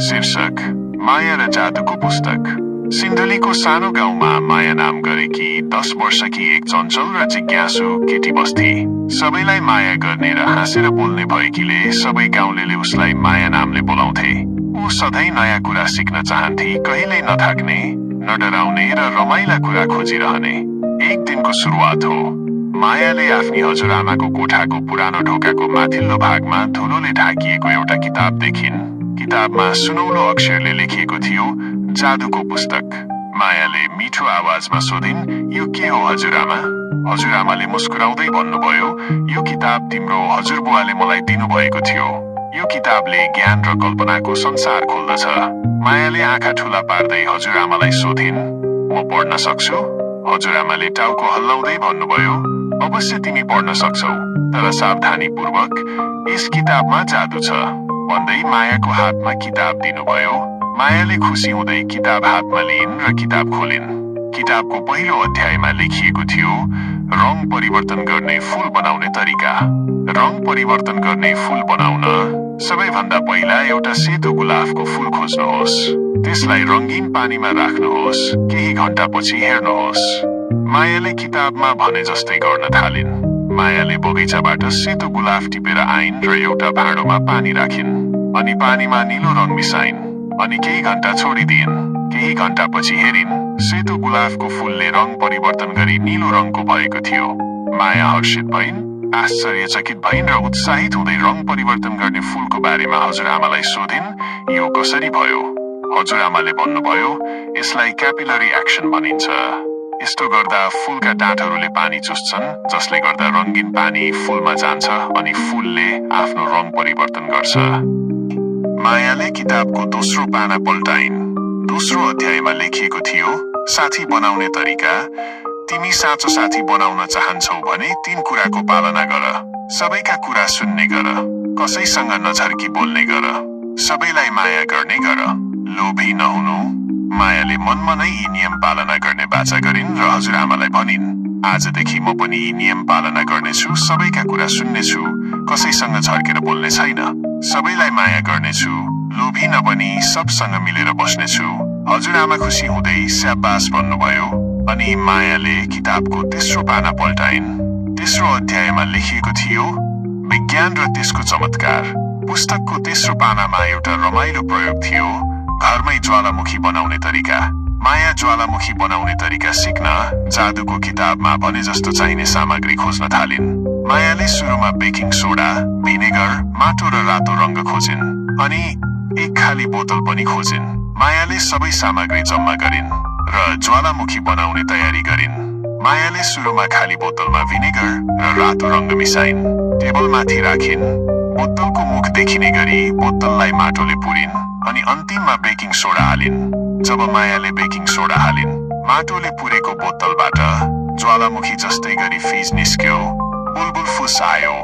शीर्षक माया र जादुको पुस्तक। सिन्धुलीको सानो गाउँमा माया नाम गरेकी 10 वर्षकी एक चञ्चल र जिज्ञासु केटी बस्थे। सबैलाई माया गर्ने र हाँसेर बोल्ने भएकीले सबै गाउँलेले उसलाई माया नामले बोलाउँथे। ऊ सधैँ नयाँ कुरा सिक्न चाहन्थे, कहिल्यै नथाक्ने, न डराउने र रमाइला कुरा खोजिरहने। एक दिनको सुरुवात हो। मायाले आफ्नी हजुरआमाको कोठाको पुरानो ढोकाको माथिल्लो भागमा धुलोले ढाकिएको एउटा किताब देखिन्। किताबमा सुनौलो अक्षरले लेखिएको थियो, जादुको पुस्तक। मायाले मिठो आवाजमा सोधिन्, यो के हो हजुरआमा? हजुरआमाले मुस्कुराउँदै भन्नुभयो, यो किताब तिम्रो हजुरबुवाले मलाई दिनुभएको थियो। यो किताबले ज्ञान र कल्पनाको संसार खोल्दछ। मायाले आँखा ठुला पार्दै हजुरआमालाई सोधिन्, म पढ्न सक्छु? हजुरआमाले टाउको हल्लाउँदै भन्नुभयो, अवश्य तिमी पढ्न सक्छौ, तर सावधानीपूर्वक, यस किताबमा जादु छ भन्दै मायाको हातमा किताब दिनुभयो। मायाले खुसी हुँदै किताब हातमा लिइन् र किताब खोलिन्। किताबको पहिलो अध्यायमा लेखिएको थियो, रङ परिवर्तन गर्ने फूल बनाउने तरिका। रङ परिवर्तन गर्ने फूल बनाउन सबैभन्दा पहिला एउटा सेतो गुलाबको फूल खोज्नुहोस्। त्यसलाई रङ्गीन पानीमा राख्नुहोस्, केही घण्टापछि हेर्नुहोस्। मायाले किताबमा भने जस्तै गर्न थालिन्। मायाले बगैँचाबाट सेतो गुलाब टिपेर आइन् र एउटा भाँडोमा पानी राखिन्। अनि पानीमा नीलो रङ मिसाइन्। अनि केही घण्टा छोडिदिइन्। केही घण्टापछि हेरिन्, सेतो गुलाबको फूलले रङ परिवर्तन गरी नीलो रङको भएको थियो। माया हर्षित भइन्, आश्चर्यचकित भइन् र उत्साहित हुँदै रङ परिवर्तन गर्ने फूलको बारेमा हजुरआमालाई सोधिन्, यो कसरी भयो? हजुरआमाले भन्नुभयो, यसलाई क्यापिलरी एक्सन भनिन्छ। यस्तो गर्दा फूलका डाँठहरूले पानी चुस्छन्, जसले गर्दा रङ्गीन पानी फूलमा जान्छ अनि फूलले आफ्नो रङ परिवर्तन गर्छ। मायाले किताबको दोस्रो पाना पल्टाइन्। दोस्रो अध्यायमा लेखिएको थियो, साथी बनाउने तरिका। तिमी साँचो साथी बनाउन चाहन्छौ भने 3 कुराको पालना गर। सबैका कुरा सुन्ने गर, कसैसँग नझर्की बोल्ने गर, सबैलाई माया गर्ने गर, लोभी नहुनु। मायाले मनमा नै यी नियम पालना गर्ने बाचा गरिन् र हजुरआमालाई भनिन्, आजदेखि म पनि यी नियम पालना गर्नेछु, सबैका कुरा सुन्नेछु, कसैसँग झर्केर बोल्ने छैन, सबैलाई माया गर्नेछु, लोभी नबनी सबसँग मिलेर बस्नेछु। हजुरआमा खुसी हुँदै स्याबास भन्नुभयो। अनि मायाले किताबको तेस्रो पाना पल्टाइन्। तेस्रो अध्यायमा लेखिएको थियो, विज्ञान र त्यसको चमत्कार। पुस्तकको तेस्रो पानामा एउटा रमाइलो प्रयोग थियो, घरमै ज्वालामुखी बनाउने तरिका। माया ज्वालामुखी बनाउने तरिका सिक्न जादुको किताबमा भने जस्तो चाहिने सामग्री खोज्न थालिन्। मायाले सुरुमा बेकिङ सोडा, भिनेगर, माटो र रातो रङ्ग खोजिन्। अनि एक खाली बोतल पनि खोजिन्। मायाले सबै सामग्री जम्मा गरिन् र ज्वालामुखी बनाउने तयारी गरिन्। मायाले सुरुमा खाली बोतलमा भिनेगर र रातो रङ्ग मिसाइन्। टेबलमाथि राखिन्। बोतलको मुख देखिने गरी बोतललाई माटोले पुरिन् अनि अन्तिममा बेकिङ सोडा हालिन्। जब मायाले बेकिङ सोडा हालिन्, माटोले पुरेको बोतलबाट ज्वालामुखी जस्तै गरी फिज निस्क्यो। बुलबुल फुस आयो।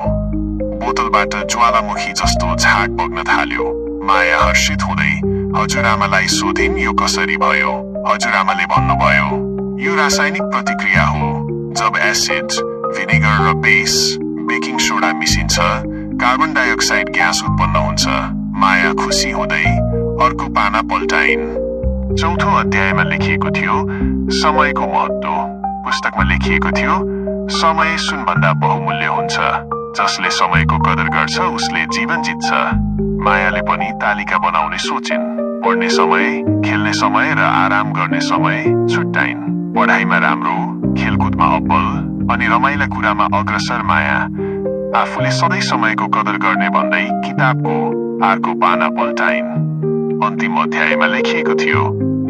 बोतलबाट ज्वालामुखी जस्तो झाग बग्न थाल्यो। माया हर्षित हुँदै हजुरआमालाई सोधिन्, यो कसरी भयो? हजुरआमाले भन्नुभयो, यो रासायनिक प्रतिक्रिया हो। जब एसिड, भिनेगर र बेस, बेकिङ सोडा मिसिन्छ, कार्बन डाइअक्साइड ग्यास उत्पन्न हुन्छ। माया खुसी हुँदै अर्को पाना पल्टाइन्। चौथो अध्यायमा लेखिएको थियो, समयको महत्त्व। पुस्तकमा लेखिएको थियो, समय सुनभन्दा बहुमूल्य हुन्छ। जसले समयको कदर गर्छ उसले जीवन जित्छ। मायाले पनि तालिका बनाउने सोचिन्। पढ्ने समय, खेल्ने समय र आराम गर्ने समय छुट्टाइन्। पढाइमा राम्रो, खेलकुदमा अब्बल अनि रमाइला कुरामा अग्रसर माया आफूले सधैँ समयको कदर गर्ने भन्दै किताबको अर्को पाना पल्टाइन्। अन्तिम अध्यायमा लेखिएको थियो,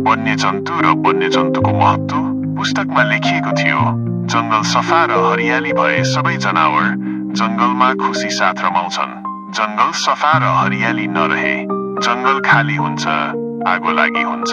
वन्यजन्तु र वन्यजन्तुको महत्त्व। पुस्तकमा लेखिएको थियो, जङ्गल सफा र हरियाली भए सबै जनावर जङ्गलमा खुसी साथ रमाउँछन्। जङ्गल सफा र हरियाली नरहे जङ्गल खाली हुन्छ, आगो लागि हुन्छ।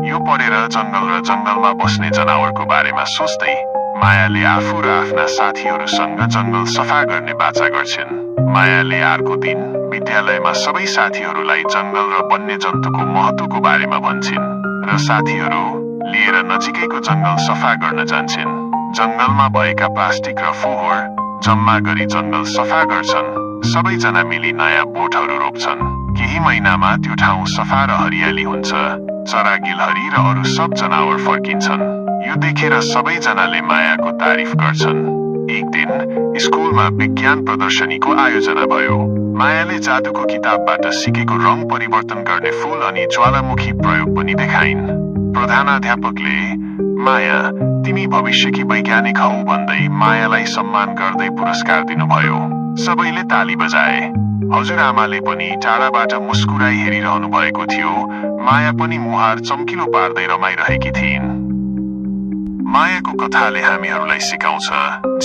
यो पढेर जङ्गल र जङ्गलमा बस्ने जनावरको बारेमा सोच्दै मायाले आफू र आफ्ना साथीहरूसँग जङ्गल सफा गर्ने बाचा गर्छिन्। मायाले अर्को दिन विद्यालयमा सबै साथीहरूलाई जङ्गल र वन्यजन्तुको महत्त्वको बारेमा भन्छिन् र साथीहरू लिएर नजिकैको जङ्गल सफा गर्न जान्छन्। जङ्गलमा भएका प्लास्टिक र फोहोर जम्मा गरी जङ्गल सफा गर्छन्। सबैजना मिली नयाँ बोटहरू रोप्छन्। केही महिनामा त्यो ठाउँ सफा र हरियाली हुन्छ। चरागिलहरी र अरू सब जनावर फर्किन्छन्। यो देखेर सबैजनाले मायाको तारिफ गर्छन्। एक दिन स्कुलमा विज्ञान प्रदर्शनीको आयोजना भयो। मायाले जादुको किताबबाट सिकेको रङ परिवर्तन गर्ने फूल अनि ज्वालामुखी प्रयोग पनि देखाइन्। प्रधानाध्यापकले माया तिमी भविष्यकी वैज्ञानिक हौ भन्दै मायालाई सम्मान गर्दै पुरस्कार दिनुभयो। सबैले ताली बजाए। हजुरआमाले पनि टाढाबाट मुस्कुराई हेरिरहनु भएको थियो। माया पनि मुहार चम्किलो पार्दै रमाइरहेकी थिइन्। मायाको कथाले हामीहरूलाई सिकाउँछ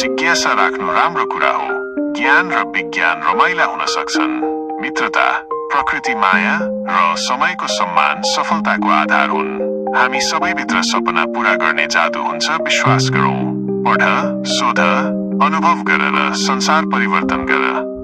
जिज्ञासा राख्नु राम्रो कुरा हो। ज्ञान र विज्ञान रमाइला हुन सक्छन्। मित्रता, प्रकृति माया र समयको सम्मान सफलताको आधार हुन्। हामी सबैभित्र सपना पूरा गर्ने जादु हुन्छ, विश्वास गरौँ। पढ, शोध, अनुभव गर र संसार परिवर्तन गर।